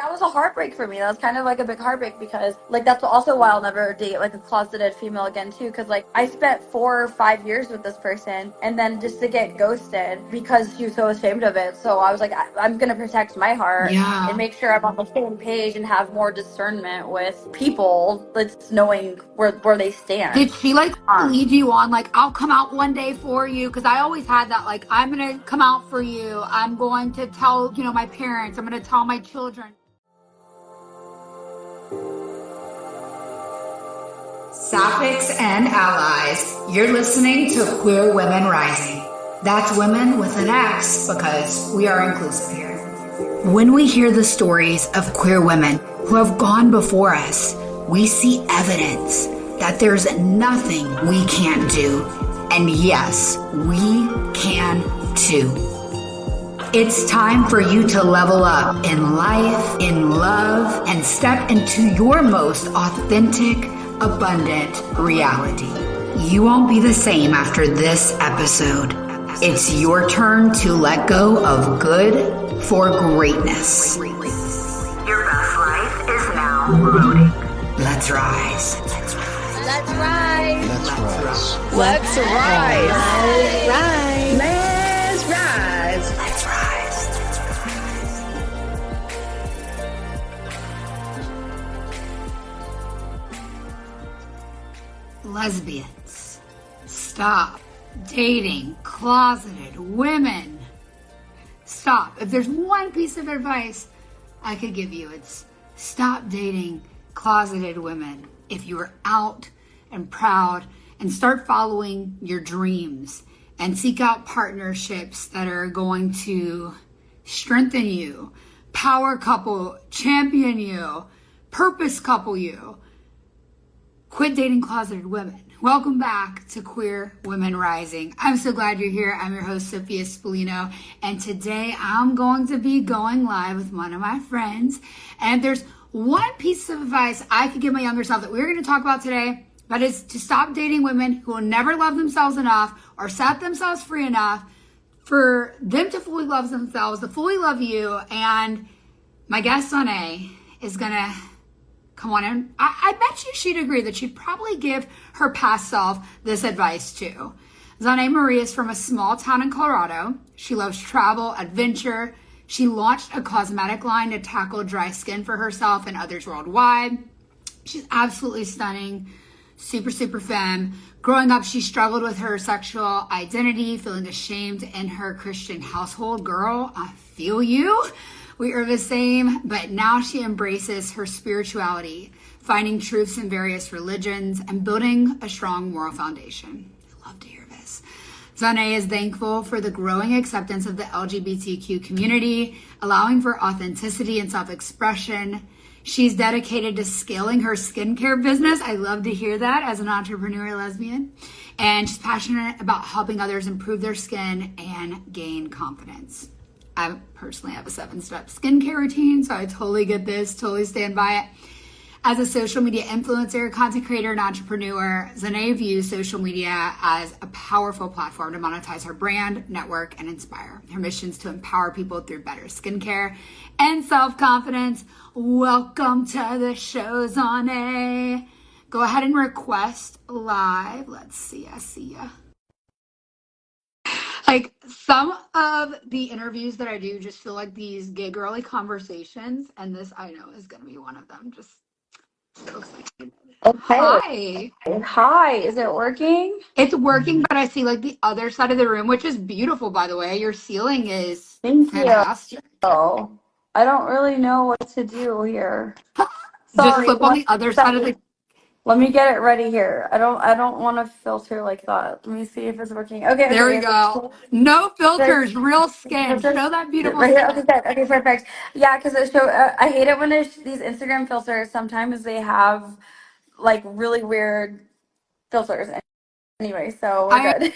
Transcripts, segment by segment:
that was a heartbreak for me. That was kind of like a big heartbreak because like that's also why I'll never date like a closeted female again too, because like I spent 4 or 5 years with this person and then just to get ghosted because she was so ashamed of it. So I was like, I'm gonna protect my heart and make sure I'm on the same page and have more discernment with people that's knowing where they stand. Did she like lead you on like, I'll come out one day for you? Because I always had that, like, I'm gonna come out for you, I'm going to tell, you know, my parents, I'm gonna tell my children. Sapphics and allies, you're listening to Queer Women Rising. That's women with an X because we are inclusive here. When we hear the stories of queer women who have gone before us, we see evidence that there's nothing we can't do. And yes, we can too. It's time for you to level up in life, in love, and step into your most authentic, abundant reality. You won't be the same after this episode. It's your turn to let go of good for greatness. Your best life is now loading. Let's rise. Let's rise. Let's rise. Let's rise. Let's rise. Let's rise. Let's rise. Lesbians, stop dating closeted women. Stop. If there's one piece of advice I could give you, it's stop dating closeted women. If you are out and proud, and start following your dreams and seek out partnerships that are going to strengthen you, power couple, champion you, purpose couple you. Quit dating closeted women. Welcome back to Queer Women Rising. I'm so glad you're here. I'm your host, Sophia Spallino, and today I'm going to be going live with one of my friends. And there's one piece of advice I could give my younger self that we're going to talk about today, that is to stop dating women who will never love themselves enough or set themselves free enough for them to fully love themselves, to fully love you. And my guest, Zhonnae, is going to come on in. I bet you she'd agree that she'd probably give her past self this advice too. Zhonnae Marie is from a small town in Colorado. She loves travel, adventure. She launched a cosmetic line to tackle dry skin for herself and others worldwide. She's absolutely stunning, super, super femme. Growing up, she struggled with her sexual identity, feeling ashamed in her Christian household. Girl, I feel you. We are the same, but now she embraces her spirituality, finding truths in various religions and building a strong moral foundation. I love to hear this. Zhonnae is thankful for the growing acceptance of the LGBTQ community, allowing for authenticity and self-expression. She's dedicated to scaling her skincare business. I love to hear that as an entrepreneur lesbian. And she's passionate about helping others improve their skin and gain confidence. I personally have a 7-step skincare routine, so I totally get this, totally stand by it. As a social media influencer, content creator, and entrepreneur, Zhonnae views social media as a powerful platform to monetize her brand, network, and inspire. Her mission is to empower people through better skincare and self-confidence. Welcome to the show, Zhonnae. Go ahead and request live. Let's see, I see ya. Like, some of the interviews that I do just feel like these gay girly conversations, and this I know is going to be one of them. Just so excited. Okay. Hi. Is it working? It's working, but I see like the other side of the room, which is beautiful, by the way. Your ceiling is fantastic. Oh, I don't really know what to do here. Just flip on the other side of the. Let me get it ready here. I don't want to filter like that. Let me see if it's working. Okay. There we go. No filters, real skin. Show that beautiful right here. skin. Okay, good. Okay, perfect. Yeah, because it show. I hate it when there's these Instagram filters. Sometimes they have like really weird filters. Anyway, so we're good.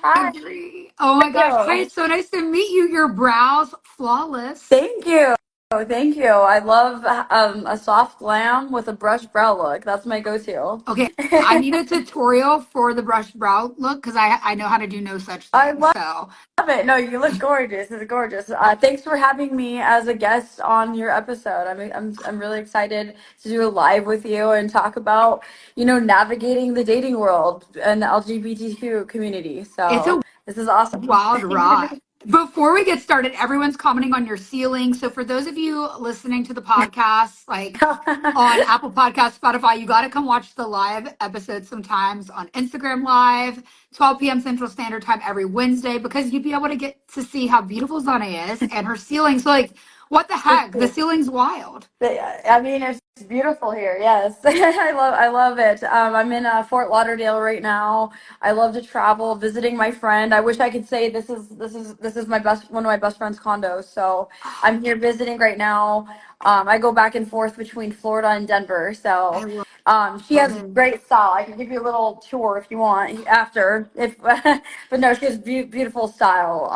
Hi. Agree. Oh my gosh. Hi, it's so nice to meet you. Your brows flawless. Thank you. Oh, thank you. I love a soft glam with a brushed brow look. That's my go-to. Okay, I need a tutorial for the brush brow look because I know how to do no such I thing. love So it. No, you look gorgeous. It's gorgeous. Thanks for having me as a guest on your episode. I'm really excited to do a live with you and talk about, navigating the dating world and the LGBTQ community. it's So a this is awesome. wild ride. Before we get started, everyone's commenting on your ceiling. So for those of you listening to the podcast, like on Apple Podcasts, Spotify, you got to come watch the live episodes sometimes on Instagram Live, 12 p.m. Central Standard Time every Wednesday, because you'd be able to get to see how beautiful Zhonnae is and her ceiling. So like, what the heck? The ceiling's wild. I mean, it's beautiful here. Yes, I love it. I'm in Fort Lauderdale right now. I love to travel, visiting my friend. I wish I could say this is one of my best friend's condos. So I'm here visiting right now. I go back and forth between Florida and Denver. I So love she has it. great style. I can give you a little tour if you want after. If but no, she has beautiful style.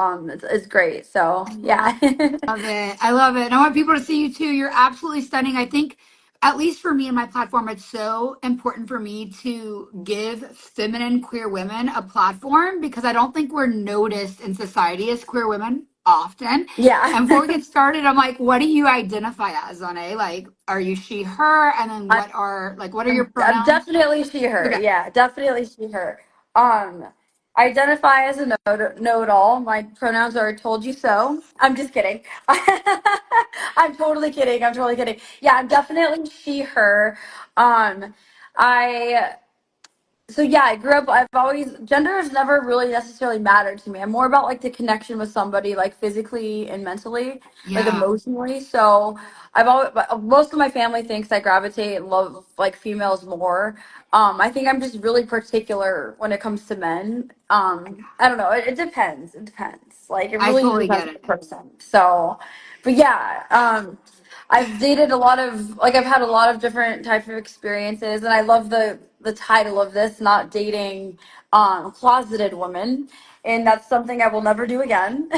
It's great. So yeah. Love it. I love it. And I want people to see you too. You're absolutely stunning. I think, at least for me and my platform, it's so important for me to give feminine queer women a platform because I don't think we're noticed in society as queer women often. Yeah. And before we get started, I'm like, what do you identify as, Zhonnae? Like, are you she, her? And then what are your I'm pronouns? definitely she, her. Okay. Yeah, definitely she, her. I identify as a know-it-all. My pronouns are told you so. I'm just kidding. I'm totally kidding. I'm totally kidding. Yeah, I'm definitely she, her. Um, I so yeah, I grew up. I've always gender has never really necessarily mattered to me. I'm more about like the connection with somebody, like physically and mentally, like Yeah. emotionally. So I've always most of my family thinks I gravitate and love like females more. I think I'm just really particular when it comes to men. I don't know. It depends. It depends. Like it I really totally depends get on the it. person. So, but yeah. I've dated a lot of like I've had a lot of different type of experiences, and I love the title of this, not dating closeted women, and that's something I will never do again.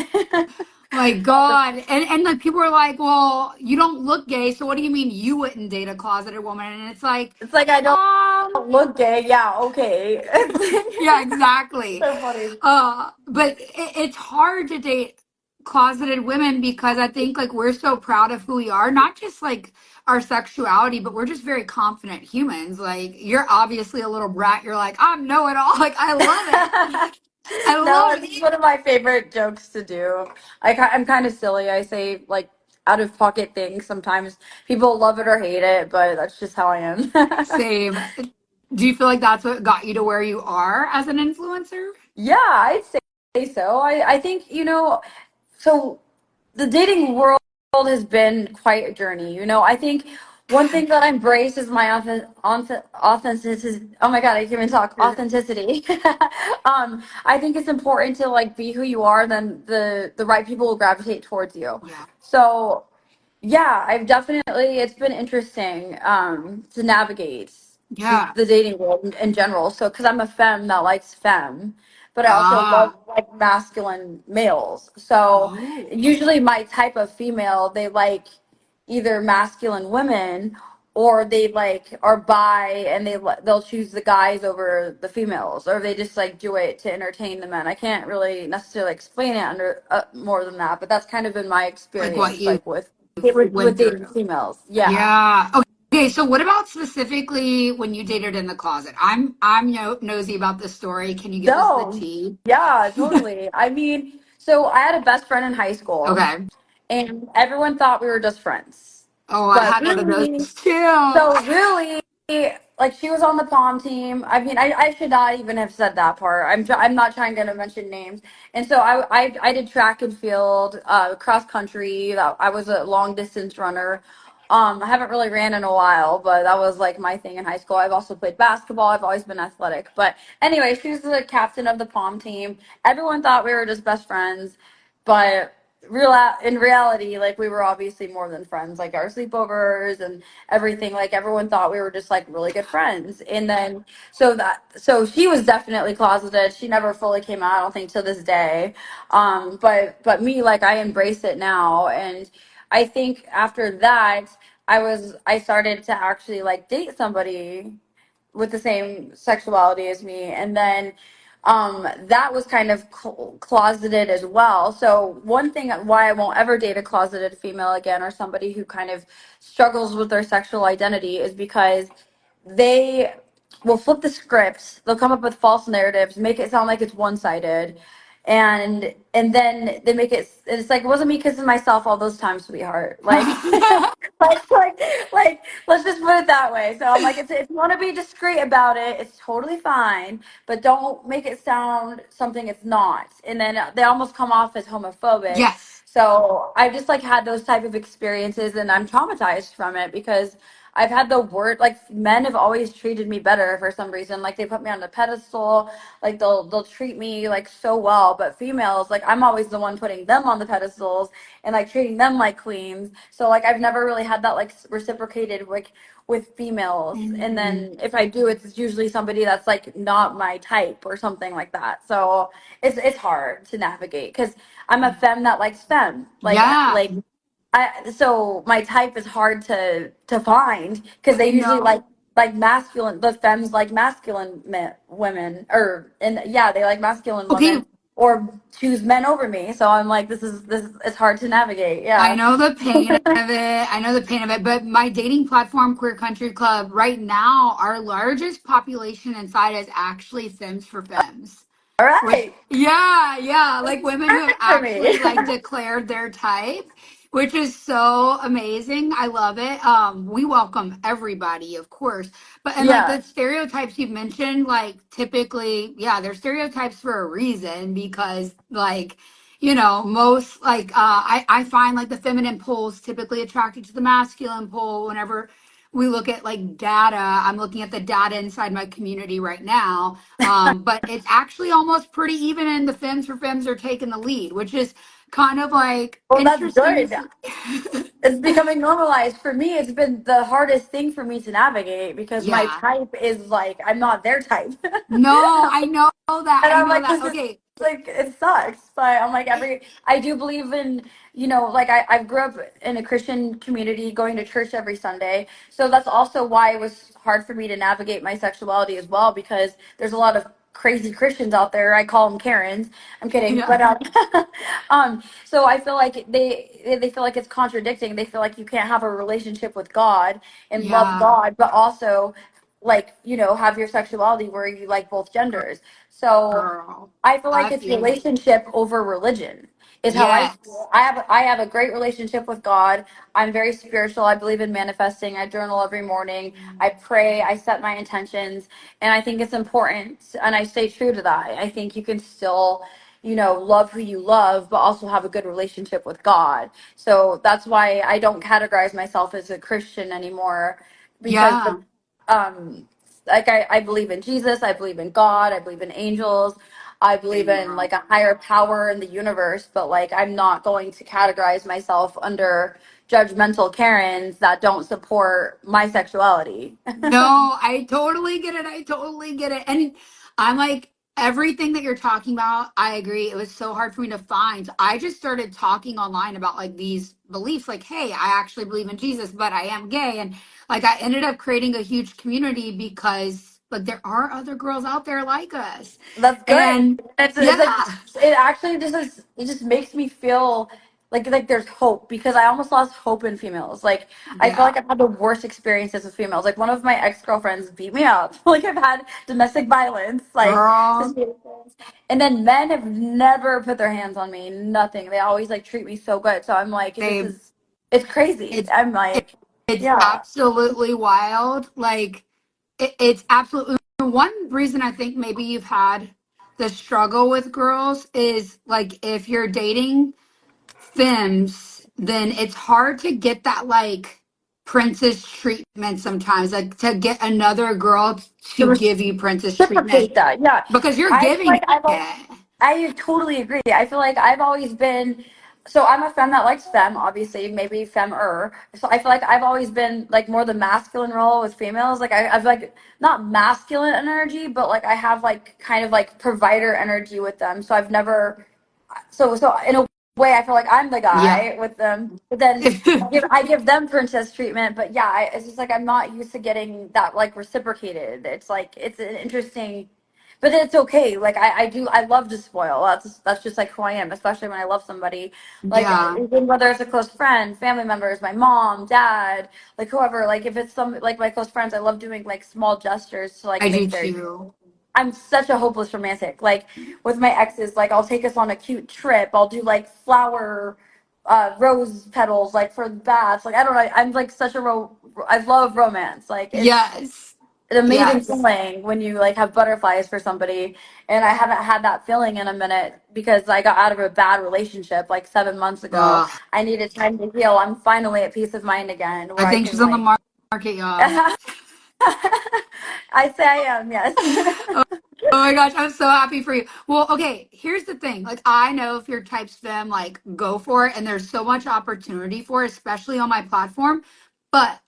My God. And like people are like, well, you don't look gay, so what do you mean you wouldn't date a closeted woman? And it's like, It's like I don't um, look gay. Yeah, okay. yeah, exactly. So funny. But it's hard to date closeted women because I think like we're so proud of who we are, not just like our sexuality, but we're just very confident humans. Like you're obviously a little brat. You're like, I'm know it all. Like I love it. I No, love it's it. one of my favorite jokes to do. I'm kind of silly. I say like out of pocket things sometimes. People love it or hate it, but that's just how I am. Same. Do you feel like that's what got you to where you are as an influencer? Yeah, I'd say so. I think, so the dating world has been quite a journey. I think one thing that I embrace is my authenticity. Oh my God, I can't even talk. Authenticity. I think it's important to like be who you are, then the right people will gravitate towards you. Yeah. So yeah, it's been interesting to navigate Yeah. the dating world in general. So, because I'm a femme that likes femme, but I also love Ah. like masculine males. So, Oh. usually my type of female, they like either masculine women or they like are bi and they'll choose the guys over the females, or they just like do it to entertain the men. I can't really necessarily explain it under more than that, but that's kind of been my Like what experience, you like with went dating through. females. Yeah. Yeah. Okay. So what about specifically when you dated in the closet? I'm nosy about this story. Can you give us the No, tea? yeah, totally. I mean, so I had a best friend in high school, Okay. and everyone thought we were just friends. Oh, I But had one of those really, too. so really, like she was on the pom team. I mean, I should not even have said that part. I'm not trying to mention names. And so I did track and field, cross country. I was a long distance runner. I haven't really ran in a while, but that was like my thing in high school. I've also played basketball. I've always been athletic. But anyway, she was the captain of the pom team. Everyone thought we were just best friends, but in reality, like we were obviously more than friends. Like our sleepovers and everything, like everyone thought we were just like really good friends. And then so she was definitely closeted. She never fully came out, I don't think, to this day. But me, like I embrace it now. And I think after that, I started to actually like date somebody with the same sexuality as me, and then that was kind of closeted as well. So one thing why I won't ever date a closeted female again, or somebody who kind of struggles with their sexual identity, is because they will flip the scripts. They'll come up with false narratives, make it sound like it's one-sided, and then they make it. It's like, it wasn't me kissing myself all those times, sweetheart. Like, like, let's just put it that way. So I'm like, if you want to be discreet about it, it's totally fine, but don't make it sound something it's not. And then they almost come off as homophobic. Yes. So I just like had those type of experiences, and I'm traumatized from it because I've had the word, like, men have always treated me better for some reason. Like, they put me on a pedestal, like they'll treat me like so well. But females, like, I'm always the one putting them on the pedestals and like treating them like queens. So like I've never really had that like reciprocated like with females. And then if I do, it's usually somebody that's like not my type or something like that. So it's hard to navigate because I'm a femme that likes femme. Yeah. So my type is hard to find because they I usually know. like masculine. The femmes like masculine women, or and yeah, they like masculine Okay, women or choose men over me. So I'm like, this it's hard to navigate. I Yeah. know the pain of it. I know the pain of it. But my dating platform, Queer Country Club, right now, our largest population inside is actually Femmes for Femmes. All Which, right. yeah, like This is women who have perfect for actually me. like declared their type, which is so amazing. I love it. We welcome everybody, of course, but and like Yeah. the stereotypes you've mentioned, like typically, yeah, they're stereotypes for a reason because like. Most like I find like the feminine poles typically attracted to the masculine pole whenever we look at like data. I'm looking at the data inside my community right now, but it's actually almost pretty even, and the Femmes for Femmes are taking the lead, which is kind of like Well, that's interesting to good. see. It's becoming normalized. For me, it's been the hardest thing for me to navigate because my Yeah. type is like, I'm not their type. No, I know that. And I I'm know like, that. this is Okay. like, it sucks. But I'm like, I do believe in, like I grew up in a Christian community going to church every Sunday. So that's also why it was hard for me to navigate my sexuality as well, because there's a lot of crazy Christians out there. I call them Karens. I'm kidding. Yeah. But, so I feel like they feel like it's contradicting. They feel like you can't have a relationship with God and love Yeah. God, but also like have your sexuality where you like both genders. So Girl. I feel like I it's feel you. relationship over religion is how I Yes. feel. I have a great relationship with God. I'm very spiritual. I believe in manifesting. I journal every morning. I pray. I set my intentions, and I think it's important. And I stay true to that. I think you can still, love who you love, but also have a good relationship with God. So that's why I don't categorize myself as a Christian anymore, because Yeah. like I believe in Jesus, I believe in God, I believe in angels, I believe Same in girl. like a higher power in the universe, but like I'm not going to categorize myself under judgmental Karens that don't support my sexuality. No, I totally get it. I totally get it. And I'm like, everything that you're talking about, I agree. It was so hard for me to find. I just started talking online about like these beliefs, like, hey, I actually believe in Jesus, but I am gay. And like, I ended up creating a huge community because like there are other girls out there like us. That's good. And It's like yeah, it actually just is, it just makes me feel like there's hope, because I almost lost hope in females. Like I feel yeah, like I've had the worst experiences with females. Like one of my ex-girlfriends beat me up. Like I've had domestic violence, like girl, situations. And then men have never put their hands on me. Nothing. They always like treat me so good. So I'm like, babe, it's crazy. it's I'm like, it's yeah. absolutely wild. Like it's absolutely one reason I think maybe you've had the struggle with girls is like if you're dating femmes, then it's hard to get that like princess treatment sometimes, like to get another girl To to give you princess treatment reciprocate that. Yeah. because you're I feel giving like it. I totally agree. I feel like I've always been, so I'm a femme that likes femme, obviously, maybe femme-er. So I feel like I've always been like more the masculine role with females. Like I've like not masculine energy, but like I have like kind of like provider energy with them. So I've never, so in a way I feel like I'm the Yeah. guy with them, but then I give them princess treatment. But yeah, it's just like I'm not used to getting that like reciprocated. It's like it's an interesting, but it's okay. Like I love to spoil. That's just like who I am, especially when I love somebody. Like Yeah. even whether it's a close friend, family members, my mom, dad, like whoever. Like if it's some like my close friends, I love doing like small gestures to like I do make their. too. I'm such a hopeless romantic. Like with my exes, like I'll take us on a cute trip. I'll do like flower, rose petals, like for the baths. Like I don't know. I'm like such a I love romance. Like it's Yes. an amazing Yes. feeling when you like have butterflies for somebody. And I haven't had that feeling in a minute because I got out of a bad relationship like 7 months ago. Ugh. I needed time to heal. I'm finally at peace of mind again, I where I think she's can on the like. market, y'all. I say I am. Yes. Oh my gosh, I'm so happy for you. Well, okay, here's the thing. Like, I know if you're type femme, like, go for it. And there's so much opportunity for it, especially on my platform. But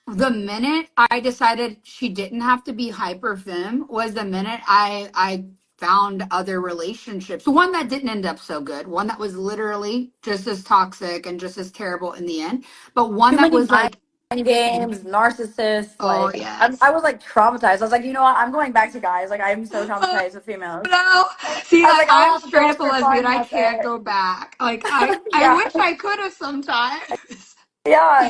the minute I decided she didn't have to be hyper femme was the minute I found other relationships. One that didn't end up so good, one that was literally just as toxic and just as terrible in the end, but one Too that many was mind like, games, narcissists. oh, Like yes. I was like traumatized. I was like, you know what? I'm going back to guys. Like I'm so traumatized with females. No, see, I was like like, I'll I'm have a straight girls up a for fun. lesbian. And I that's can't it. go back. Like I Yeah, wish I could have sometimes. yeah.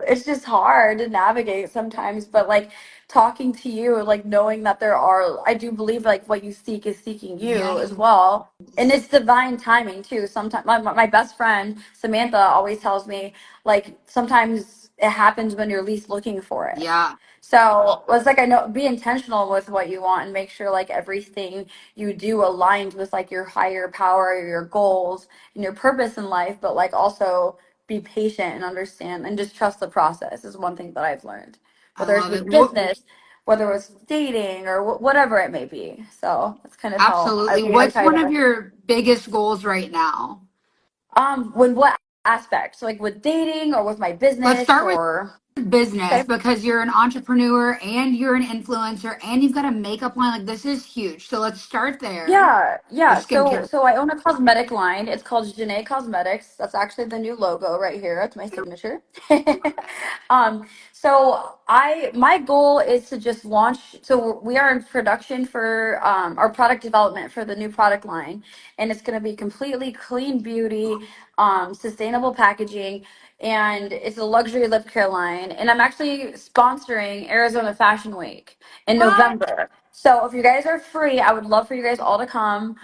It's just hard to navigate sometimes. But like talking to you, like knowing that there are, I do believe like what you seek is seeking you Yeah, as well. And it's divine timing too. Sometimes my best friend Samantha always tells me like sometimes it happens when you're least looking for it. yeah, So it's like I know be intentional with what you want and make sure like everything you do aligns with like your higher power, your goals, and your purpose in life, but like also be patient and understand and just trust the process is one thing that I've learned. I Whether it's love it. with What business, whether it's dating or whatever it may be. So that's kind of how absolutely? I What's try one of to your biggest goals right now? when what aspects? Like with dating or with my Let's business start with or business okay. because you're an entrepreneur and you're an influencer and you've got a makeup line. Like this is huge. So let's start there. Yeah, Your yeah. So skincare. so I own a cosmetic line. It's called Zhonnae Cosmetics. That's actually the new logo right here. It's my signature. So my goal is to just launch. So we are in production for our product development for the new product line, and it's going to be completely clean beauty, sustainable packaging, and it's a luxury lip care line. And I'm actually sponsoring Arizona Fashion Week in What? November. So if you guys are free, I would love for you guys all to come.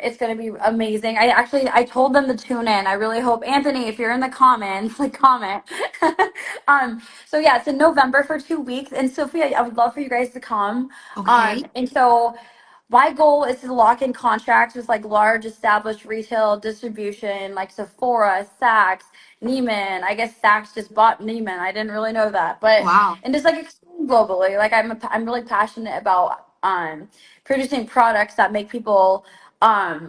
It's gonna be amazing. I told them to tune in. I really hope Anthony, if you're in the comments, like comment. So yeah, it's in November for 2 weeks. And Sophia, I would love for you guys to come. Okay. And so my goal is to lock in contracts with like large established retail distribution like Sephora, Saks, Neiman. I guess Saks just bought Neiman. I didn't really know that, but Wow. and just like expand globally. Like I'm really passionate about producing products that make people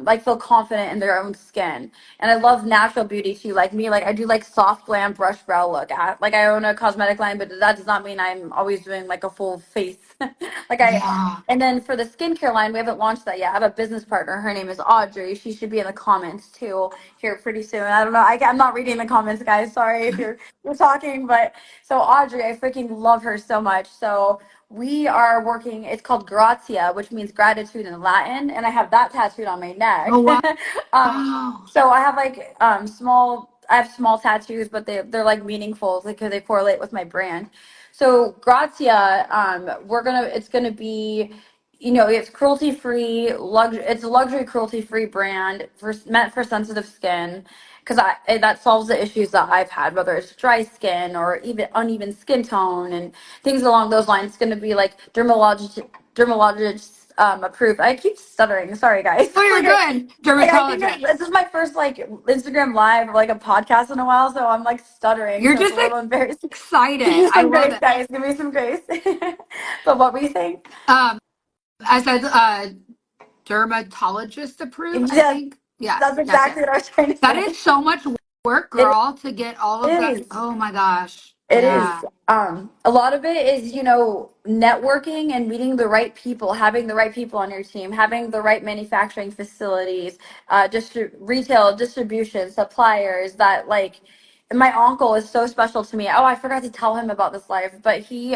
like feel confident in their own skin. And I love natural beauty too. Like me, like I do like soft glam brush brow look. Like I own a cosmetic line, but that does not mean I'm always doing like a full face. like I Yeah. and then for the skincare line, we haven't launched that yet. I have a business partner. Her name is Audrey. She should be in the comments too here pretty soon. I don't know. I'm not reading the comments, guys. Sorry if you're talking, but so Audrey, I freaking love her so much. So we are working. It's called Grazia, which means gratitude in Latin, and I have that tattooed on my neck. Oh wow. um, Wow. so I have like small. I have small tattoos, but they're like meaningful because they correlate with my brand. So Grazia, it's gonna be, it's cruelty free, it's a luxury cruelty free brand meant for sensitive skin, because that solves the issues that I've had, whether it's dry skin or even uneven skin tone and things along those lines. It's gonna be like dermatologist approved. I keep stuttering. Sorry, guys. Oh, you're good. I think this Dermatologist. is my first like Instagram live or like a podcast in a while, so I'm like stuttering. You're So it's a just little embarrassing. excited. Give me I some love grace, it. guys. Give me some grace. But what were you saying? Um, I said dermatologist approved, I Yes, think. Yes, that's yes, yes. exactly what I was trying to That say. is so much work, It girl, to get all of that. is. Oh my gosh. It is. Yeah. A lot of it is, networking and meeting the right people, having the right people on your team, having the right manufacturing facilities, retail distribution, suppliers that like. My uncle is so special to me. Oh, I forgot to tell him about this life, but he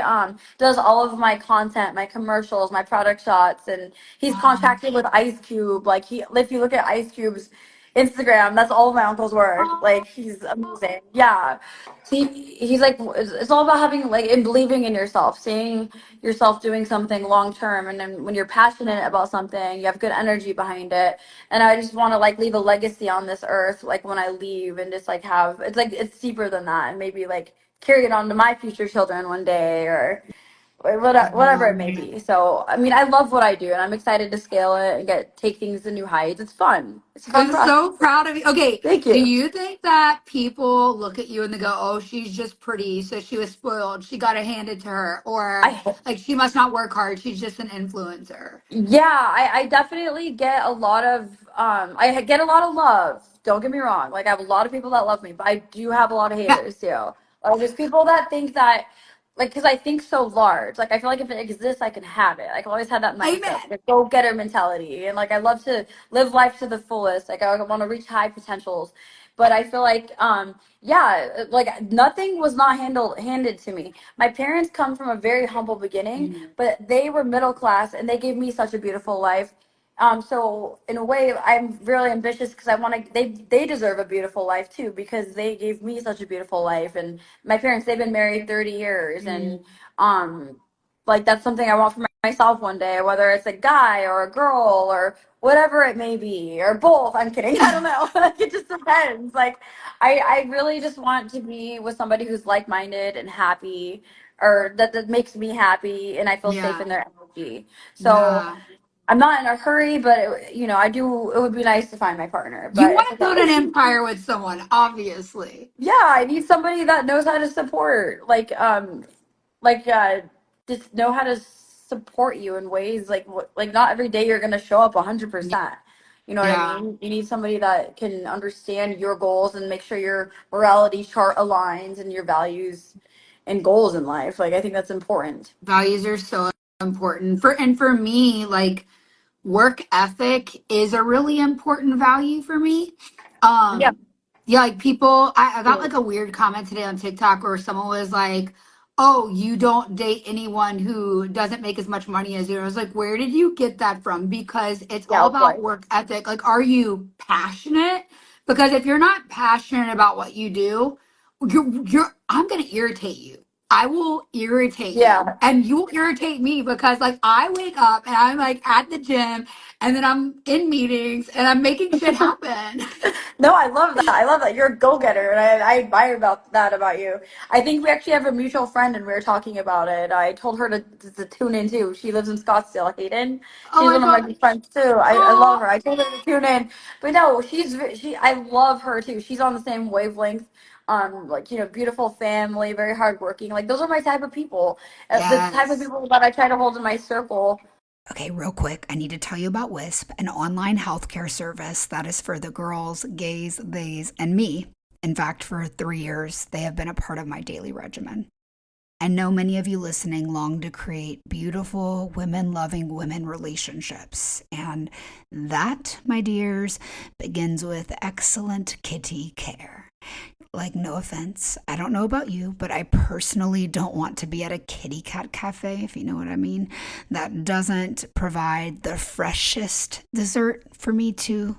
does all of my content, my commercials, my product shots, and he's Wow. contracted with Ice Cube. Like if you look at Ice Cube's Instagram, that's all of my uncle's work. Like he's amazing. Yeah. He's like it's all about having like and believing in yourself, seeing yourself doing something long term, and then when you're passionate about something, you have good energy behind it. And I just want to like leave a legacy on this earth, like when I leave, and just like have it's deeper than that, and maybe like carry it on to my future children one day, or whatever it may be. So I mean, I love what I do, and I'm excited to scale it and take things to new heights. It's fun. It's a fun I'm process. so proud of you. Okay, Thank do you. you think that people look at you and they go, "Oh, she's just pretty, so she was spoiled. She got it handed to her," or I like she must not work hard. She's just an influencer. Yeah, I definitely get a lot of get a lot of love. Don't get me wrong. Like I have a lot of people that love me, but I do have a lot of Yeah, haters too. Like there's people that think that like because I think so large. Like I feel like if it exists, I can have it. Like I've always had that mindset, amen. like a go-getter mentality, and like I love to live life to the fullest. Like I want to reach high potentials, but I feel like yeah, like nothing was not handed to me. My parents come from a very humble beginning, Mm. but they were middle class and they gave me such a beautiful life. So in a way, I'm really ambitious because I want to. They deserve a beautiful life too because they gave me such a beautiful life. And my parents, they've been married 30 years, and Mm. um, like that's something I want for myself one day, whether it's a guy or a girl or whatever it may be, or both. I'm kidding. I don't know. It just depends. Like I really just want to be with somebody who's like minded and happy or that makes me happy and I feel safe Yeah, in their energy. So yeah. I'm not in a hurry, but I do. It would be nice to find my partner, You but want if to build an it's empire with someone, obviously. yeah, I need somebody that knows how to support, like just know how to support you in ways like not every day you're gonna show up 100%. You know what I Yeah, mean? You need somebody that can understand your goals and make sure your morality chart aligns and your values and goals in life. Like I think that's important. values are so important for me. Like work ethic is a really important value for me. Yeah. Yeah, like people, I got like a weird comment today on TikTok where someone was like, "Oh, you don't date anyone who doesn't make as much money as you." And I was like, "Where did you get that from?" Because it's Yeah, all of about course. work ethic. Like, are you passionate? Because if you're not passionate about what you do, I'm gonna irritate you. I will irritate you, Yeah. and you will irritate me because like I wake up and I'm like at the gym, and then I'm in meetings and I'm making shit happen. No, I love that. I love that. You're a go-getter, and I admire that about you. I think we actually have a mutual friend, and we were talking about it. I told her to tune in too. She lives in Scottsdale, Hayden. Oh She's my one of my good gosh. friends too. I love Oh, her. I told her to tune in, but no, she. I love her too. She's on the same wavelength. Like beautiful family, very hardworking. Like those are my type of people. The type of yes. people that I try to hold in my circle. Okay, real quick, I need to tell you about WISP, an online healthcare service that is for the girls, gays, theys, and me. In fact, for 3 years, they have been a part of my daily regimen. I know many of you listening long to create beautiful, women loving women relationships. And that, my dears, begins with excellent kitty care. Like, no offense, I don't know about you, but I personally don't want to be at a kitty cat cafe, if you know what I mean, that doesn't provide the freshest dessert for me to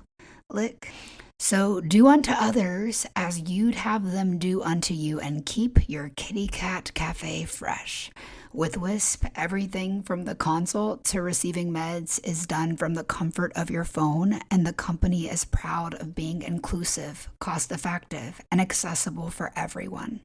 lick. So do unto others as you'd have them do unto you, and keep your kitty cat cafe fresh. With WISP, everything from the consult to receiving meds is done from the comfort of your phone, and the company is proud of being inclusive, cost effective, and accessible for everyone.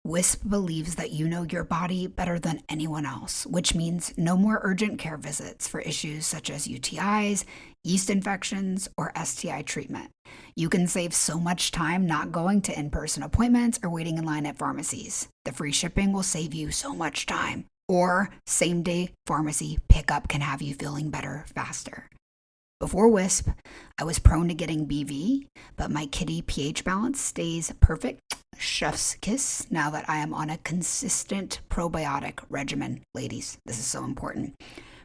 WISP believes that you know your body better than anyone else, which means no more urgent care visits for issues such as UTIs, yeast infections, or STI treatment. You can save so much time not going to in-person appointments or waiting in line at pharmacies. The free shipping will save you so much time. Or same-day pharmacy pickup can have you feeling better faster. Before WISP, I was prone to getting BV, but my kitty pH balance stays perfect. Chef's kiss now that I am on a consistent probiotic regimen. Ladies, this is so important.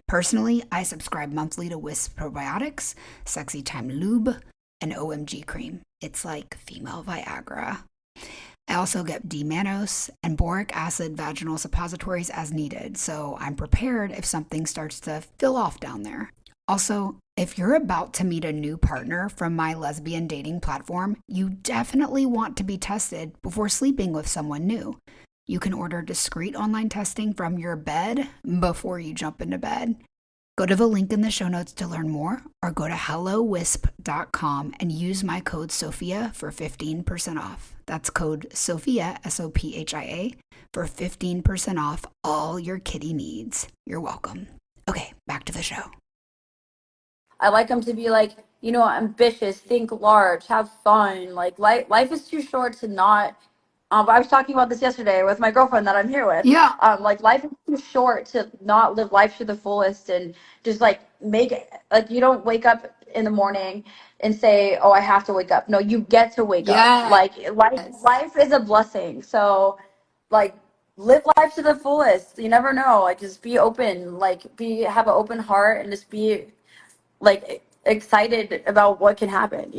Personally, I subscribe monthly to WISP probiotics, Sexy Time Lube, and OMG cream. It's like female Viagra. I also get D-mannose and boric acid vaginal suppositories as needed, so I'm prepared if something starts to fill off down there. Also, if you're about to meet a new partner from my lesbian dating platform, you definitely want to be tested before sleeping with someone new. You can order discreet online testing from your bed before you jump into bed. Go to the link in the show notes to learn more, or go to hellowisp.com and use my code Sophia for 15% off. That's code Sophia, Sophia, for 15% off all your kitty needs. You're welcome. Okay, back to the show. I like them to be like, ambitious, think large, have fun. Like life is too short to not. I was talking about this yesterday with my girlfriend that I'm here with. Yeah. Like life is too short to not live life to the fullest and just like make it. Like you don't wake up in the morning and say, "Oh, I have to wake up." No, you get to wake up. Like life is a blessing. So, like live life to the fullest. You never know. Like just be open. Like have an open heart and just be like excited about what can happen,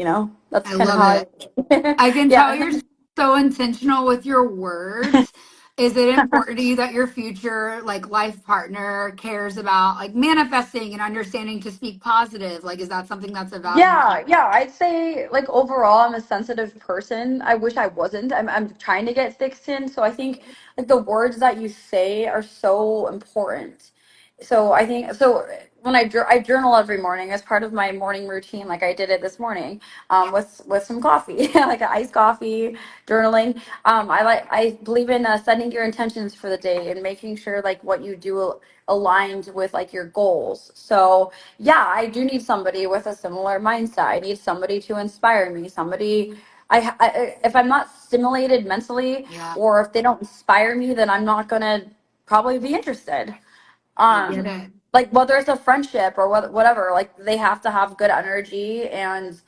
That's I kind of love how I can yeah. tell you're so intentional with your words. Is it important to you that your future life partner cares about manifesting and understanding to speak positive? Is that something that's a value? Yeah, I'd say like overall I'm a sensitive person. I wish I wasn't. I'm trying to get thick skin, so I think like the words that you say are so important. So I think so when I journal every morning as part of my morning routine, like I did it this morning, with some coffee, like an iced coffee, journaling. I believe in setting your intentions for the day and making sure like what you do aligns with like your goals. So yeah, I do need somebody with a similar mindset. I need somebody to inspire me. Somebody if I'm not stimulated mentally, Yeah. or if they don't inspire me, then I'm not gonna probably be interested. I get it. Like whether it's a friendship or whatever, like they have to have good energy and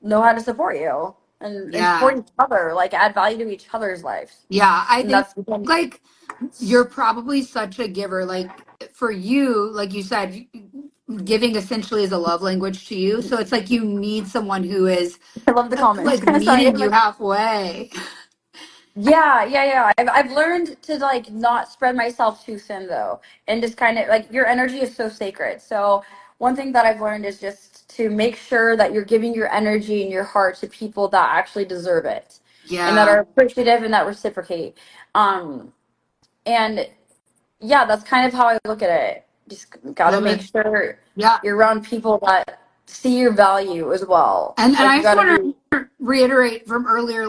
know how to support you and support each other, like add value to each other's lives. Yeah, I And think that's you're probably such a giver. For you, like you said, giving essentially is a love language to you. So it's like you need someone who is I love the comments. Sorry, meeting you halfway. Yeah. I've learned to like not spread myself too thin though, and just kind of like your energy is so sacred. So one thing that I've learned is just to make sure that you're giving your energy and your heart to people that actually deserve it, and that Yeah, are appreciative and that reciprocate. And yeah, that's kind of how I look at it. Just gotta love make it. sure Yeah. you're around people that see your value as well. And Like I you just gotta want be. to reiterate from earlier,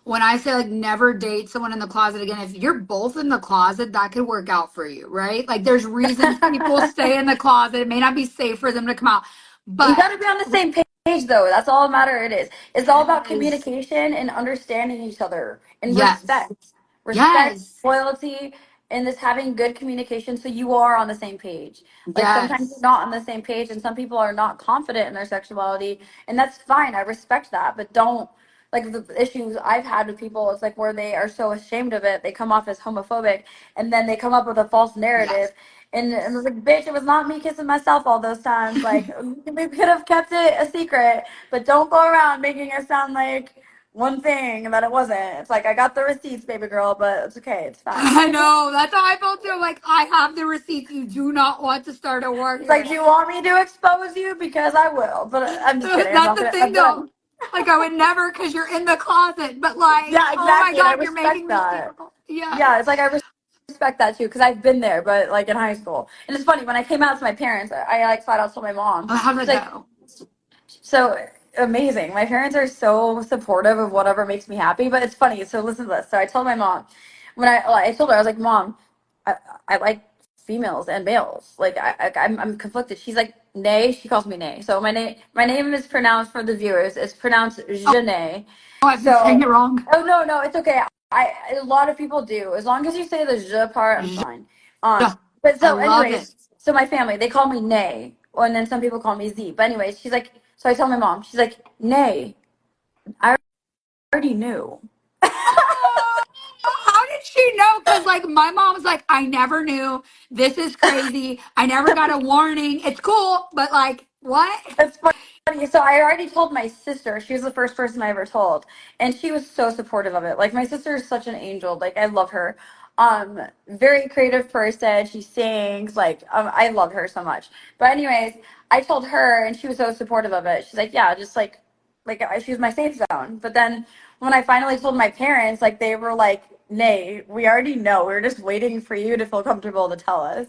when I say never date someone in the closet again, if you're both in the closet, that could work out for you, right? There's reasons people stay in the closet. It may not be safe for them to come out, You but got to be on the same page, though. That's all that matter. It is. It's all about yes, communication and understanding each other and yes, respect, yes, loyalty, and just having good communication so you are on the same page. Like sometimes you're yes, not on the same page, and some people are not confident in their sexuality, and that's fine. I respect that, but don't like the issues I've had with people. It's like where they are so ashamed of it, they come off as homophobic, and then they come up with a false yes. narrative. And it was like, bitch, it was not me kissing myself all those times. Like, we could have kept it a secret, but don't go around making it sound like one thing that it wasn't. It's like, I got the receipts, baby girl, but it's okay. It's fine. I know. That's how I felt too. I have the receipts. You do not want to start a war It's here. like, do you want me to expose you? Because I will. But I'm just kidding. I'm That's not the gonna. thing, though. I would never, because you're in the closet. But Yeah, oh my exactly. And I God, you're making respect me that. feel. Yes. Yeah, it's like I respect that too because I've been there, but like in high school. And it's funny when I came out to my parents, I like flat out told my mom. Oh, how did She's that like, go? so amazing. My parents are so supportive of whatever makes me happy. But it's funny. So listen to this. So I told my mom when I told her I was like, Mom, I like females and males. Like I'm conflicted. She's like, Nay. She calls me Nay. So my name is pronounced for the viewers. It's pronounced Zhonnae. Oh, I've been saying So it wrong. no, it's okay. A lot of people do. As long as you say the je part, I'm fine. Yeah, But I so love it. anyways, so my family, they call me Nay, and then some people call me Z. But anyways, she's like, so I tell my mom, she's like, nay, I already knew. How did she know? Because like my mom's like, I never knew. This is crazy. I never got a warning. It's cool, but like, what? It's funny. So I already told my sister. She was the first person I ever told, and she was so supportive of it. Like my sister is such an angel. Like I love her. Very creative person. She sings. Like I love her so much. But anyways, I told her, and she was so supportive of it. She's like, yeah, just like she was my safe zone. But then when I finally told my parents, like they were like, nay, we already know. We were just waiting for you to feel comfortable to tell us.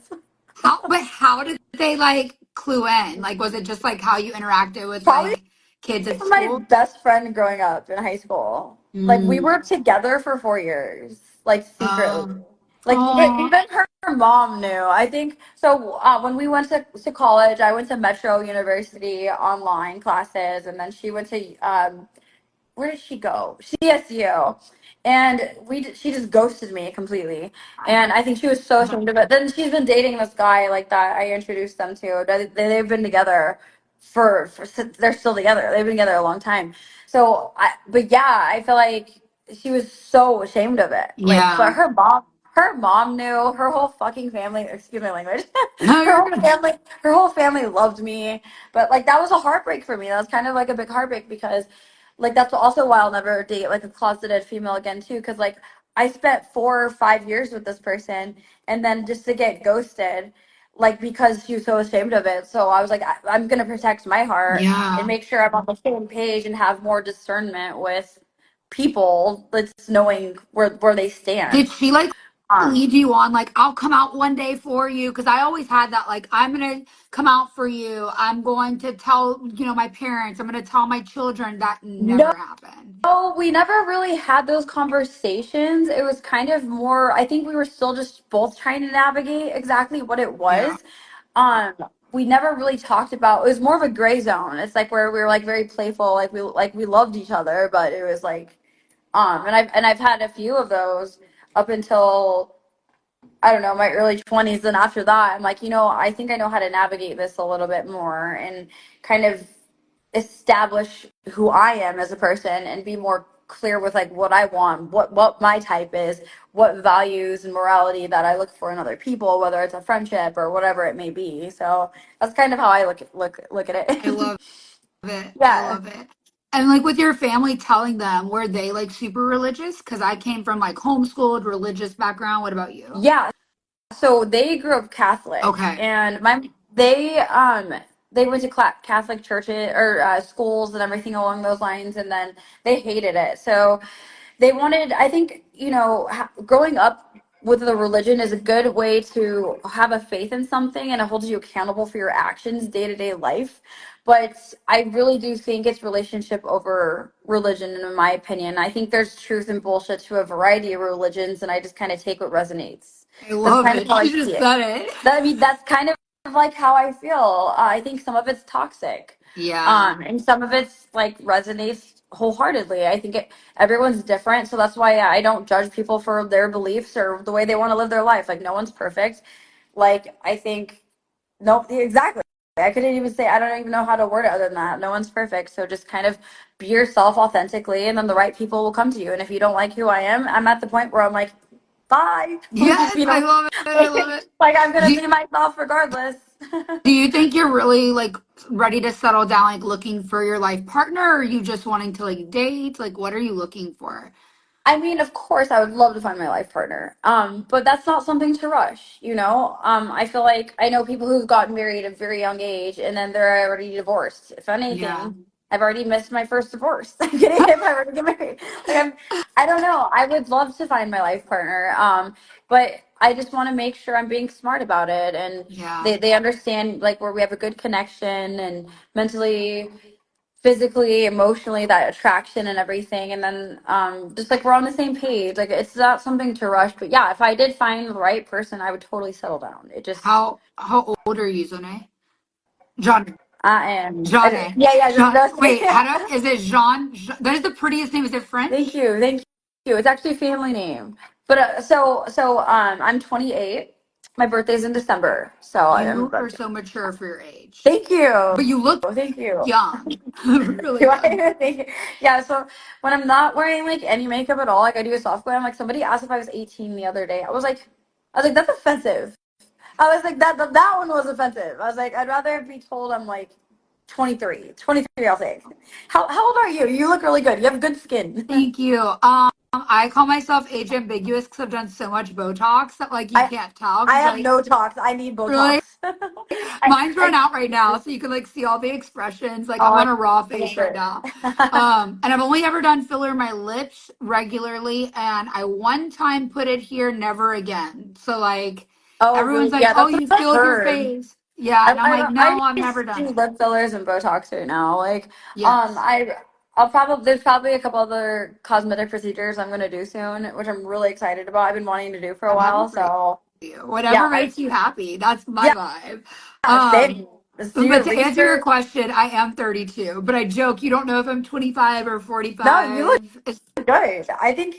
How did they like clue in? Like, was it just like how you interacted with Probably like kids at my school? best friend growing up in high school. Like we were together for 4 years, like secretly. Like Oh, even her mom knew. I think so. When we went to college, I went to Metro University online classes, and then she went to where did she go? CSU. And she just ghosted me completely. And I think she was so ashamed of it. Then she's been dating this guy like that I introduced them to. They've been together they're still together. They've been together a long time. But yeah, I feel like she was so ashamed of it. Like, but yeah. her mom knew. Her whole fucking family. Excuse my language. No, her you're whole good. family. Her whole family loved me. But like that was a heartbreak for me. That was kind of like a big heartbreak because like that's also why I'll never date like a closeted female again too, because like I spent 4 or 5 years with this person, and then just to get ghosted, like because she was so ashamed of it. So I was like, I'm gonna protect my heart and Yeah. make sure I'm on the same page and have more discernment with people that's knowing where they Did stand. she like Um, lead you on like I'll come out one day for you? Because I always had that like I'm gonna come out for you. I'm going to tell my parents. I'm gonna tell my children. That never no, happened. we never really had those conversations. It was kind of more, I think we were still just both trying to navigate exactly what it Yeah. was. Um, we never really talked about, it was more of a gray zone. It's like where we were like very playful, like we loved each other, but it was like and I've had a few of those up until I don't know, my early 20s. And after that, I'm like, I think I know how to navigate this a little bit more and kind of establish who I am as a person and be more clear with like what I want, what my type is, what values and morality that I look for in other people, whether it's a friendship or whatever it may be. So that's kind of how I look at I it. love it. I Yeah. love it. And like with your family telling them, were they like super religious? Because I came from like homeschooled religious background. What about you? Yeah. So they grew up Catholic, Okay. and they went to Catholic churches or schools and everything along those lines, and then they hated it. So they wanted, I think, growing up with the religion is a good way to have a faith in something, and it holds you accountable for your actions day to day life. But I really do think it's relationship over religion, in my opinion. I think there's truth and bullshit to a variety of religions, and I just kind of take what resonates. I That's love kind of it. how I She see just it. said it. That's kind of like how I feel. I think some of it's toxic, Yeah. and some of it's like resonates wholeheartedly. I think everyone's different, so that's why I don't judge people for their beliefs or the way they want to live their life. Like no one's perfect. Like I think no, exactly. I couldn't even say, I don't even know how to word it other than that. No one's perfect. So just kind of be yourself authentically, and then the right people will come to you. And if you don't like who I am, I'm at the point where I'm like, bye. Yes, I love it. I love it. Like I'm going to Do, be myself regardless. do you think you're really like ready to settle down, like looking for your life partner, or are you just wanting to like date? Like, what are you looking for? I mean, of course, I would love to find my life partner. But that's not something to rush, you know? I feel like I know people who've gotten married at a very young age and then they're already divorced. If Yeah. anything, I've already missed my first divorce. I'm kidding, if I were to get married. Like I don't know. I would love to find my life partner. But I just want to make sure I'm being smart about it and Yeah. they understand like where we have a good connection and mentally, physically, emotionally, that attraction and everything. And then just like we're on the same page. Like it's not something to rush. But yeah, if I did find the right person, I would totally settle down. It just How old are you, Zhonnae? John. I am Zhonnae. yeah, Jean. just Wait, how do is it Jean? That is the prettiest name. Is it thank French? you. Thank you. It's actually a family name. But I'm 28 My birthday's in December, so You are so mature for your age. Thank you. But you look Thank you. young. Really Do young. Thank you. Yeah, so when I'm not wearing like any makeup at all, like I do a soft glam, like somebody asked if I was 18 the other day. I was like, that's offensive. I was like, that one was offensive. I was like, I'd rather be told I'm like 23. 23, I'll say. How old are you? You look really good. You have good skin. Thank you. I call myself age ambiguous because I've done so much Botox that like you can't tell. I have like, no tox. I need really, Botox. mine's run out right now, so you can like see all the expressions. Like I'm on a raw face right now. And I've only ever done filler in my lips regularly, and I one time put it here, never again. So like everyone's really? like, Yeah, "Oh, that's you what I filled your heard. face." Yeah, and I'm like, "No, I've never just done do it." lip fillers and Botox right now. Like, Yes. I'll probably there's probably a couple other cosmetic procedures I'm gonna do soon, which I'm really excited about. I've been wanting to do for a I'm happy while, for so you. Whatever yeah, makes you happy. That's my yeah, vibe. same. Just do But your to answer your research. question, I am 32, but I joke you don't know if I'm 25 or No, you look 45. It's, good. I think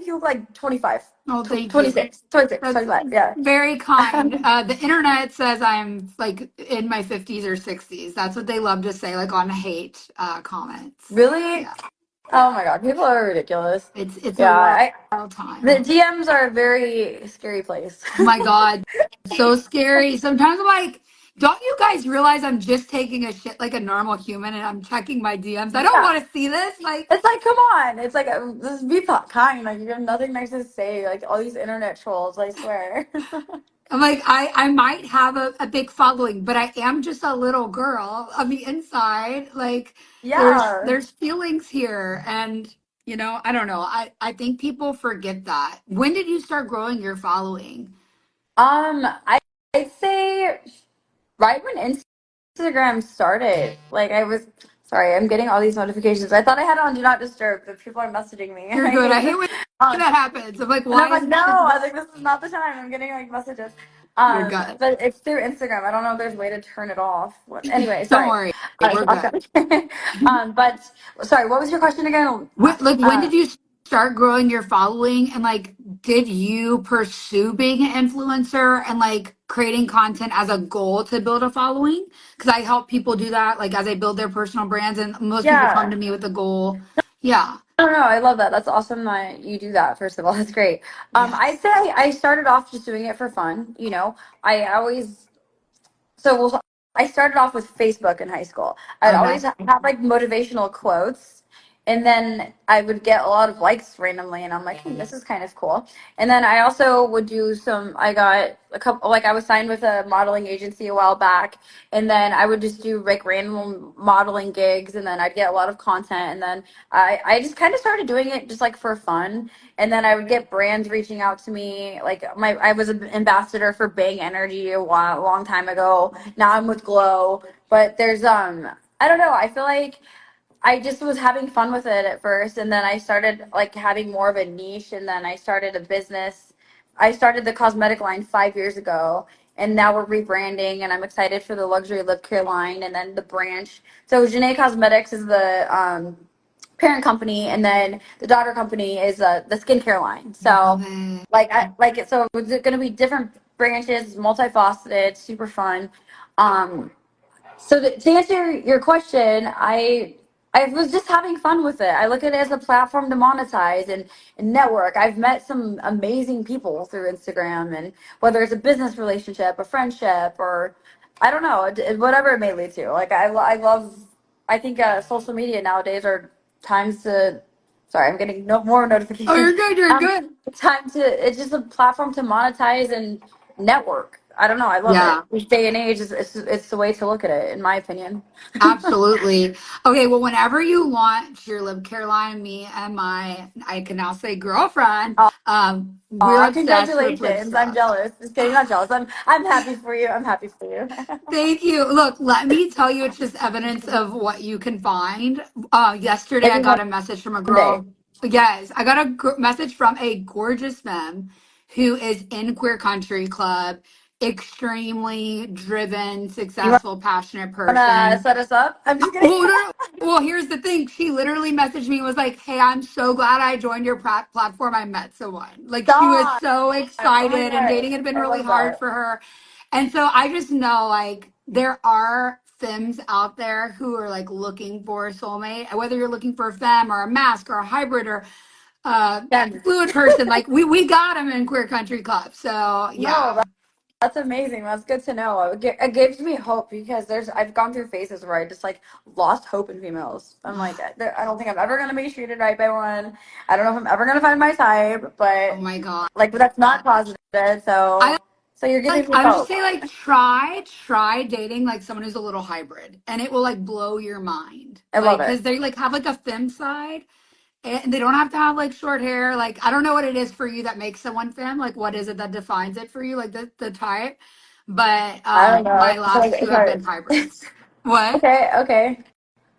you look like 25, oh, thank you. 26, 26, That's 25. Yeah. very kind. The internet says I'm like in my 50s or 60s. That's what they love to say, like on hate comments. Really? Yeah, Oh my God, people are ridiculous. it's a Yeah, wild the time. DMs are a very scary place. Oh my God, so scary. Sometimes I'm like, don't you guys realize I'm just taking a shit like a normal human and I'm checking my DMs? I don't Yeah. want to see this. Like, It's like, come on. It's like, just be kind. Like, you have nothing nice to say. Like, all these internet trolls, I swear. I'm like, I might have a big following, but I am just a little girl on the inside. Like, Yeah. there's feelings here, and I don't know. I think people forget that. When did you start growing your following? I'd say right when Instagram started, like, sorry, I'm getting all these notifications. I thought I had it on Do Not Disturb, but people are messaging me. You're I good. I hate hate it. when Um, that happens. I'm like, And I'm why like, is no, this? I was like, this is not the time. I'm getting like messages. You're good. But it's through Instagram. I don't know if there's a way to turn it off. Anyway, Don't sorry. worry. We're good. But sorry, what was your question again? When did you start growing your following, and like did you pursue being an influencer and like creating content as a goal to build a following? Because I help people do that, like as they build their personal brands, and most people come Yeah. to me with a goal. Yeah. I don't know. I love that. That's awesome that you do that. First of all, that's great. Yes. I'd say I started off just doing it for fun. I always so I started off with Facebook in high school. I'd Okay. always have like motivational quotes, and then I would get a lot of likes randomly, and I'm like, this is kind of cool. And then I also would do I got a couple, like I was signed with a modeling agency a while back, and then I would just do like random modeling gigs, and then I'd get a lot of content, and then I just kind of started doing it just like for fun. And then I would get brands reaching out to me. Like I was an ambassador for Bang Energy a long time ago. Now I'm with Glow. But there's I don't know. I feel like I just was having fun with it at first, and then I started like having more of a niche, and then I started a business. I started the cosmetic line 5 years ago, and now we're rebranding, and I'm excited for the luxury lip care line, and then the branch. So Zhonnae Cosmetics is the parent company, and then the daughter company is the skincare line. So like I like it. So it's going to be different branches, multifaceted, super fun. So to answer your question, I was just having fun with it. I look at it as a platform to monetize and network. I've met some amazing people through Instagram, and whether it's a business relationship, a friendship, or I don't know, whatever it may lead to. Like I love. I think social media nowadays are times to. Sorry, I'm getting no more notifications. Oh, you're good. You're good. It's just a platform to monetize and network. I don't know. I love Yeah. it. This day and age, it's the way to look at it, in my opinion. Absolutely. Okay, well, whenever you launch your lip care line, me and I can now say girlfriend, we're Aw, obsessed with lip congratulations. I'm stuff. jealous. Just kidding, not jealous. I'm happy for you. I'm happy for you. Thank you. Look, let me tell you, it's just evidence of what you can find. Yesterday, I Maybe got one a message from a day. girl. Yes, I got a message from a gorgeous femme who is in Queer Country Club, extremely driven, You successful, passionate wanna person. set us up? I'm just kidding. Oh, no, no. Well, here's the thing. She literally messaged me and was like, "Hey, I'm so glad I joined your platform. I met someone." Like she was Stop. so Oh my excited, and God. dating had been I really love hard that. for her. And so I just know like there are femmes out there who are like looking for a soulmate, whether you're looking for a femme or a mask or a hybrid or Yeah. fluid person. Like we got them in Queer Country Club. So No, yeah. that's amazing. That's good to know. It gives me hope because I've gone through phases where I just like lost hope in females. I'm like, I don't think I'm ever gonna be treated right by one. I don't know if I'm ever gonna find my type, Oh but my God. like that's not positive. I So you're giving like me I would just hope. say like try dating like someone who's a little hybrid and it will like blow your mind. I Like love it. because they like have like a femme side and they don't have to have like short hair. Like I don't know what it is for you that makes someone femme. Like what is it that defines it for you? Like the type. But I don't know. my It's like last two it's have hard. been hybrids. What? Okay, okay.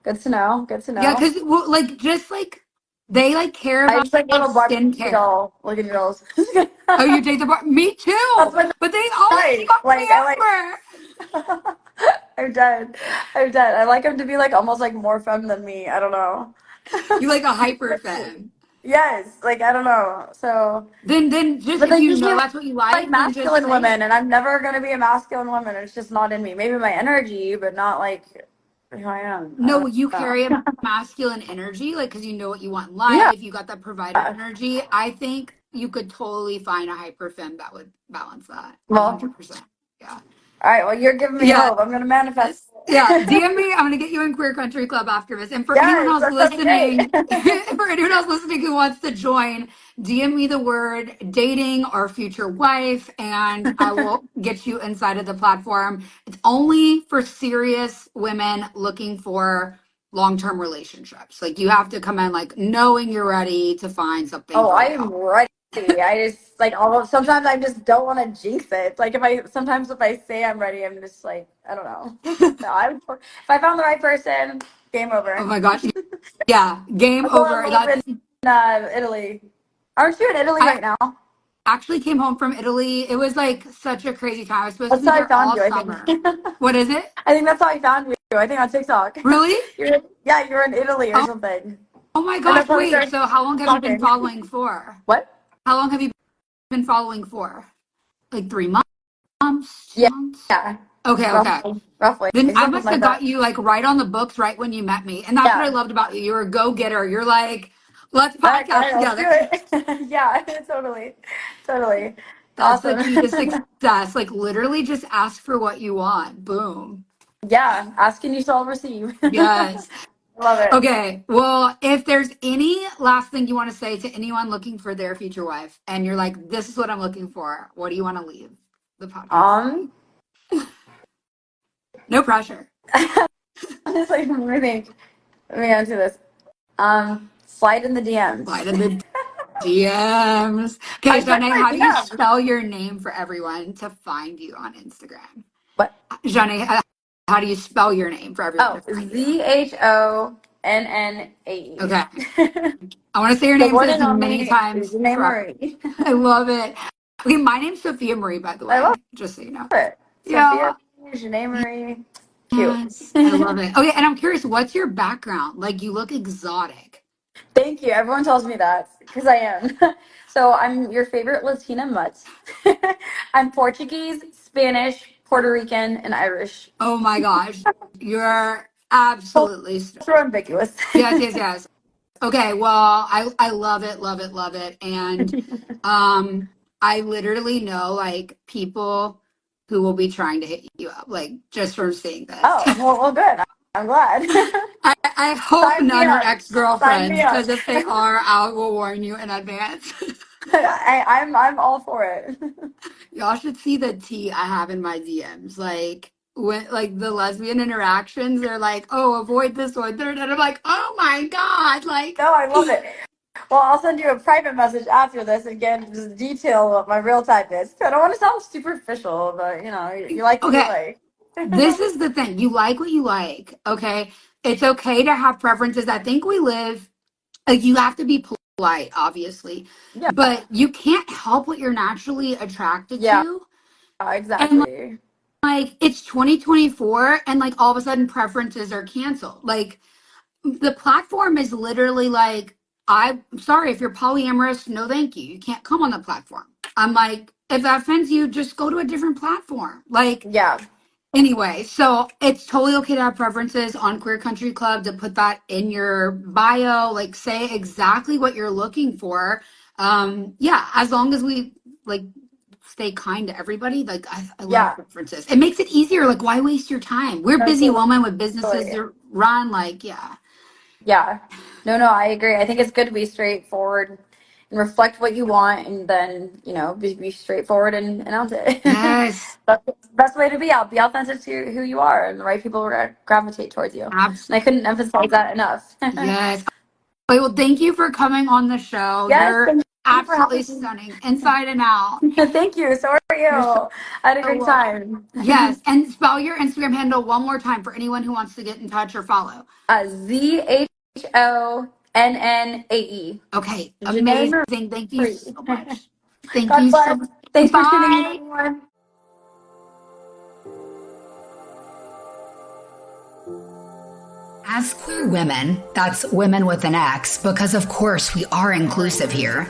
Good to know. Good to Yeah, know. because well, like just like they like care I about just like little Barbie skincare. doll looking girls. Oh, you date the bar? Me That's too. my But they always type. fuck me Like I like. over. I'm dead. I'm dead. I like him to be like almost like more femme than me. I don't know. You like a hyper femme. Yes, like I don't know. So, Then just but if they you usually know that's what you like like, then just masculine say women, it. and I'm never gonna be a masculine woman. It's just not in me. Maybe my energy, but not like who I am. I No, you don't carry a know. masculine energy, like because you know what you want in Yeah. life. You got that provider energy. I think you could totally find a hyper femme that would balance that Well, 100%. Yeah. all right. Well, you're giving me Yeah. hope. I'm gonna manifest. Yeah, DM me. I'm gonna get you in Queer Country Club after this. And for anyone Yes, else that sounds great. listening, for anyone else listening who wants to join, DM me the word dating or future wife, and I will get you inside of the platform. It's only for serious women looking for long-term relationships. Like you have to come in like knowing you're ready to find something Oh, for I am real. ready. I just like almost sometimes I just don't want to jinx it. Like if I say I'm ready, I'm just like I don't know. No, if I found the right person, game Oh over. my gosh. Yeah, game I fell in over. love That's in Italy. Aren't you in Italy I right now? actually came home from Italy. It was like such a crazy time. I was supposed to That's be how I there found all you. I think. summer. What is it? I think that's how I found you. I think on TikTok. Really? You're in Italy or Oh, something. oh my And that's gosh, how we wait. started So how long have you been talking. following for? What? How long have you been following for? Like 3 months, two Yeah, months? yeah, Okay, okay. roughly, Then I something must like have that. got you like right on the books right when you met me. And that's what I Yeah. loved about you. You're a go-getter. You're like, let's All right, podcast let's do together. it. Yeah, totally, totally. That's the Awesome. key to success. Like literally just ask for what you want. Boom. Yeah, asking you shall receive. Yes. Love it. Okay. Well, if there's any last thing you want to say to anyone looking for their future wife, and you're like, this is what I'm looking for, what do you want to leave the podcast? Um, No pressure. honestly, let me answer this. Slide in the DMs. Slide in the DMs. Okay, I check Zhonnae, my how do you DMs. spell your name for everyone to find you on Instagram? What? Zhonnae, how do you spell your name for everyone Oh, to find you? ZHONNAE. Okay. I want to say your The name one as and many only times Zhonnae throughout. Marie. I love it. Okay, my name's Sophia Marie, by the I love way, just so you know. it. Yeah. Sophia, Zhonnae Marie. Cute. Yes, I love it. Okay, and I'm curious, what's your background? Like, you look exotic. Thank you. Everyone tells me that because I am. So I'm your favorite Latina mutt. I'm Portuguese, Spanish, Puerto Rican, and Irish. Oh my gosh, you're absolutely So ambiguous. yes, yes, yes. Okay, well, I love it, love it, love it, and I literally know like people who will be trying to hit you up, like just from seeing this. Oh, well, good. I'm glad. I hope Sign me none are up. Sign ex-girlfriends, me up. because if they are, I will warn you in advance. I'm all for it. Y'all should see the tea I have in my DMs. Like when like the lesbian interactions, they're like, oh, avoid this one, third, and I'm like, oh my God, like No, I love it. Well, I'll send you a private message after this and get just detail what my real type is. I don't want to sound superficial, but you like what you okay, like. this is the thing. You like what you like, okay? It's okay to have preferences. I think we live like you have to be polite, obviously, Yeah, but you can't help what you're naturally attracted yeah, to. And exactly. like it's 2024 and like all of a sudden preferences are canceled. Like the platform is literally like, I'm sorry, if you're polyamorous, no thank you. You can't come on the platform. I'm like, if that offends you, just go to a different platform. Like, Yeah. Anyway, so it's totally okay to have preferences on Queer Country Club, to put that in your bio, like say exactly what you're looking for. Yeah, as long as we like stay kind to everybody. Like I love preferences. It makes it easier. Like, why waste your time? We're busy women with businesses to run. Like, yeah. No, I agree. I think it's good to be straightforward and reflect what you want, and then, you know, be straightforward and announce it. Yes. That's the best way to be. Be authentic to who you are, and the right people gravitate towards you. Absolutely. And I couldn't emphasize that enough. Yes. Well, thank you for coming on the show. Yes, You're absolutely stunning, inside and out. Thank you. So are you. I had a great time. Yes. And spell your Instagram handle one more time for anyone who wants to get in touch or follow. ZHONNAE. Okay. Amazing. Thank you so much. Thank God you bless. so much. Thanks Bye. for tuning in, everyone. As queer women, that's women with an X, because of course we are inclusive here.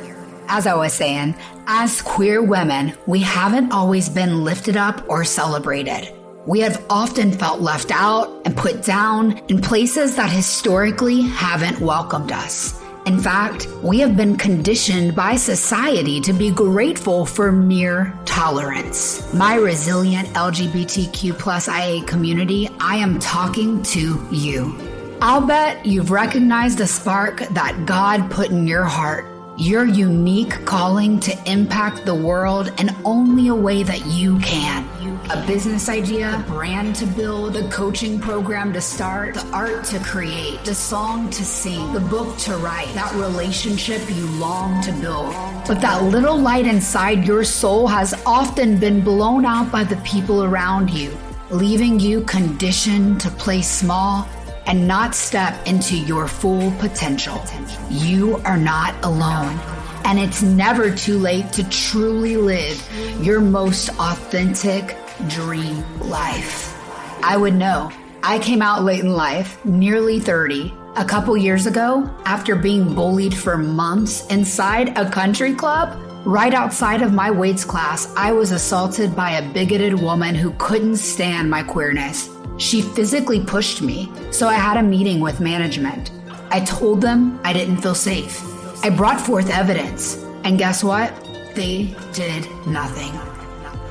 As I was saying, as queer women, we haven't always been lifted up or celebrated. We have often felt left out and put down in places that historically haven't welcomed us. In fact, we have been conditioned by society to be grateful for mere tolerance. My resilient LGBTQ+ IA community, I am talking to you. I'll bet you've recognized the spark that God put in your heart, your unique calling to impact the world in only a way that you can. A business idea, a brand to build, a coaching program to start, the art to create, the song to sing, the book to write, that relationship you long to build. But that little light inside your soul has often been blown out by the people around you, leaving you conditioned to play small and not step into your full potential. You are not alone. And it's never too late to truly live your most authentic dream life. I would know. I came out late in life, nearly 30, a couple years ago, after being bullied for months inside a country club. Right outside of my weights class, I was assaulted by a bigoted woman who couldn't stand my queerness. She physically pushed me, so I had a meeting with management. I told them I didn't feel safe. I brought forth evidence, and guess what? They did nothing.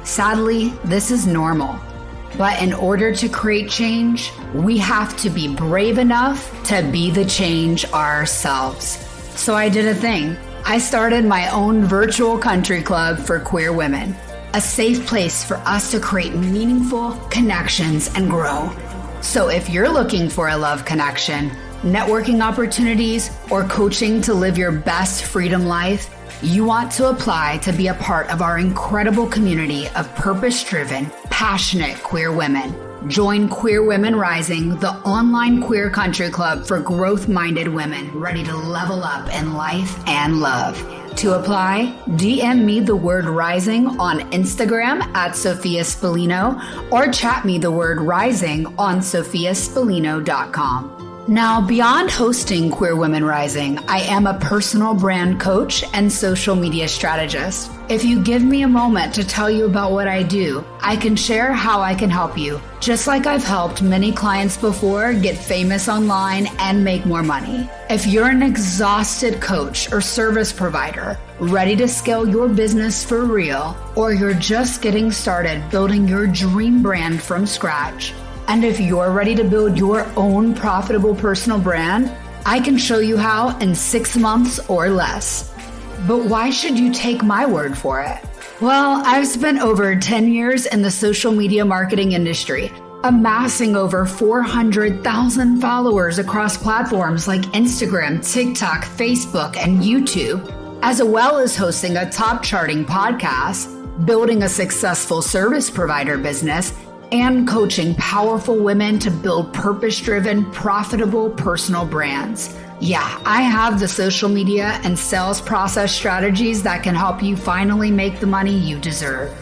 Sadly, this is normal. But in order to create change, we have to be brave enough to be the change ourselves. So I did a thing. I started my own virtual country club for queer women, a safe place for us to create meaningful connections and grow. So if you're looking for a love connection, networking opportunities, or coaching to live your best freedom life, you want to apply to be a part of our incredible community of purpose-driven, passionate queer women. Join Queer Women Rising, the online queer country club for growth-minded women ready to level up in life and love. To apply, DM me the word rising on Instagram at Sophia Spallino, or chat me the word rising on sophiaspallino.com. Now, beyond hosting Queer Women Rising, I am a personal brand coach and social media strategist. If you give me a moment to tell you about what I do, I can share how I can help you, just like I've helped many clients before get famous online and make more money. If you're an exhausted coach or service provider, ready to scale your business for real, or you're just getting started building your dream brand from scratch, and if you're ready to build your own profitable personal brand, I can show you how in 6 months or less. But why should you take my word for it? Well, I've spent over 10 years in the social media marketing industry, amassing over 400,000 followers across platforms like Instagram, TikTok, Facebook, and YouTube, as well as hosting a top charting podcast, building a successful service provider business, and coaching powerful women to build purpose-driven, profitable personal brands. Yeah, I have the social media and sales process strategies that can help you finally make the money you deserve.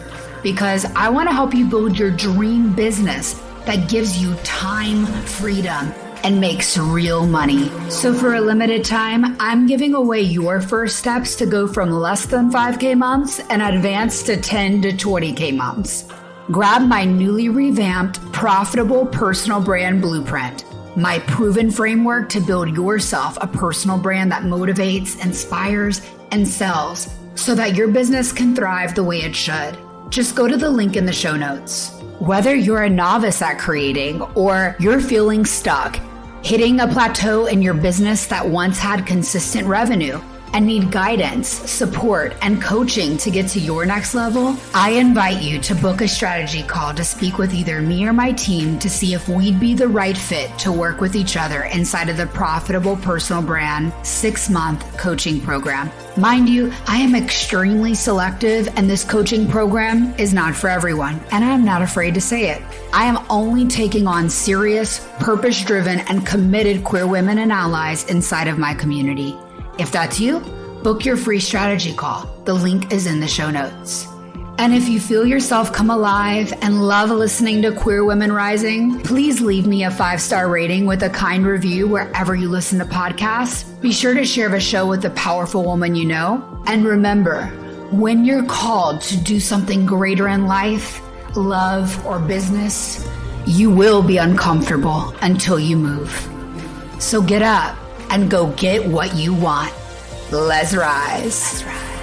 Because I want to help you build your dream business that gives you time, freedom, and makes real money. So for a limited time, I'm giving away your first steps to go from less than 5K months and advance to 10 to 20K months. Grab my newly revamped Profitable Personal Brand Blueprint, my proven framework to build yourself a personal brand that motivates, inspires, and sells so that your business can thrive the way it should. Just go to the link in the show notes. Whether you're a novice at creating or you're feeling stuck, hitting a plateau in your business that once had consistent revenue, and need guidance, support, and coaching to get to your next level, I invite you to book a strategy call to speak with either me or my team to see if we'd be the right fit to work with each other inside of the Profitable Personal Brand 6-month coaching program. Mind you, I am extremely selective, and this coaching program is not for everyone, and I'm not afraid to say it. I am only taking on serious, purpose-driven, and committed queer women and allies inside of my community. If that's you, book your free strategy call. The link is in the show notes. And if you feel yourself come alive and love listening to Queer Women Rising, please leave me a 5-star rating with a kind review wherever you listen to podcasts. Be sure to share the show with a powerful woman you know. And remember, when you're called to do something greater in life, love, or business, you will be uncomfortable until you move. So get up and go get what you want. Let's rise. Let's rise.